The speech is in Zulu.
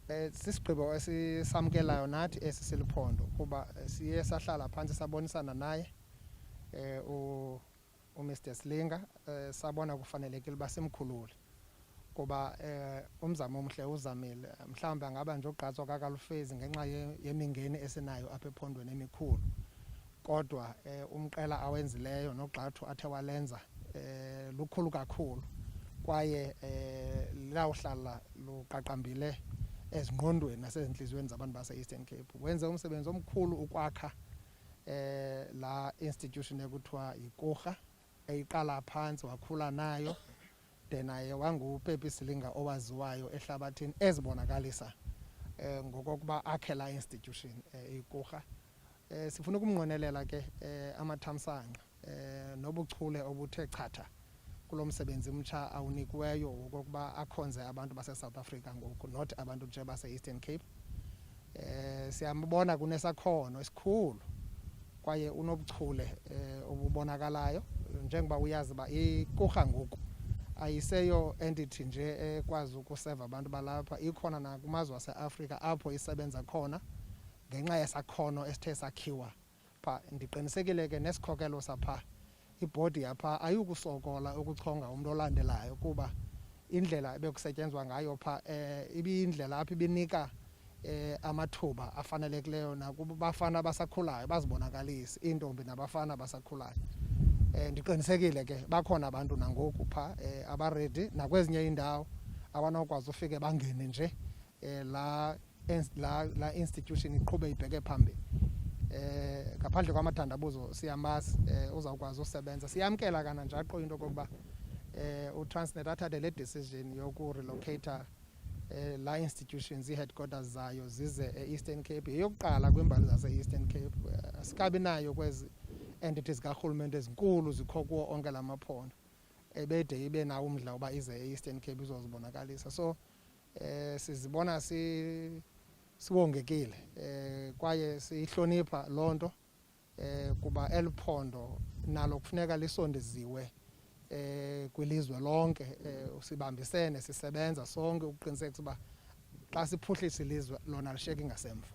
Sisigqibo esisamkelayo nathi esisiliphondo kuba siye sahlala phansi sabonisana naye Mr Silinga sabona kufanelekile basimkhulule kuba umzamo omhle uzamile mhlawumbe angaba nje ugqatswa kakalufezi ngenxa yemingeni esinayo apha ephondweni emikhulu kodwa umqela awenzileyo nogxathu athe walenza lukhulu kakhulu kwaye lawuhlala luqaqambile ezingqondweni nasezinhliziyweni zabantu base-Eastern Cape. Wenze umsebenzi omkhulu ukwakha la institution ekuthiwa yiCOEGA eyiqala phansi wakhula nayo de naye wanguPepi Silinga owaziwayo ehlabathini ezibonakalisa ngokokuba akhe la institution iCOEGA. Sifuna ukumnqwenelela ke amathamsanqa nobuchule obuthe chatha kulo msebenzi mtsha awunikiweyo okokuba akhonze abantu base-South Africa ngoku not abantu nje base-Eastern Cape. Siyambona kunesakhono esikhulu kwaye unobuchule obubonakalayo njengoba uyazi ba iCOEGA ngoku ayiseyo entity nje ekwazi ukuseva abantu balapha ikhona nakumazwe ase-Afrika apho isebenza khona ngenxa yesakhono esithe sakhiwa pha. Ndiqinisekile ke nesikhokelo sapha ibhodi yapha ayukusokola ukuchonga umuntu olandelayo kuba indlela ebekusetyenzwa ngayo pha ibiyindlela apha ibinika amathuba afanelekileyo nakubafana abasakhulayo bazibonakalise intombi nabafana abasakhulayo. Ndiqinisekile ke bakhona abantu nangoku pha abaredi nakwezinye indawo abanokwazi ufike bangene nje la institution iqhube ibheke phambili. Ngaphandle kwamathandabuzo siyamazi uzawukwazi usebenza. Siyamkela kananjaqo into kokuba uTransnet athathe le decision yokurelocate la institutions i-headquarters zayo zize e-Eastern Cape eyokuqala kwimbali zase-Eastern Cape. Asikabi nayo kwezi entities karhulumente ezinkulu zikho kuwo onke la maphondo ebede ibe nawo umdla uba ize e-Eastern Cape izozibonakalisa. So sizibona siwongekile kwaye sihlonipha lonto kuba eliphondo nalo kufuneka lisondeziwe kwilizwe lonke. Sibambisene sisebenza sonke ukuqinisekisa uba xa siphuhlisa ilizwe lona lishiyeke ngasemva.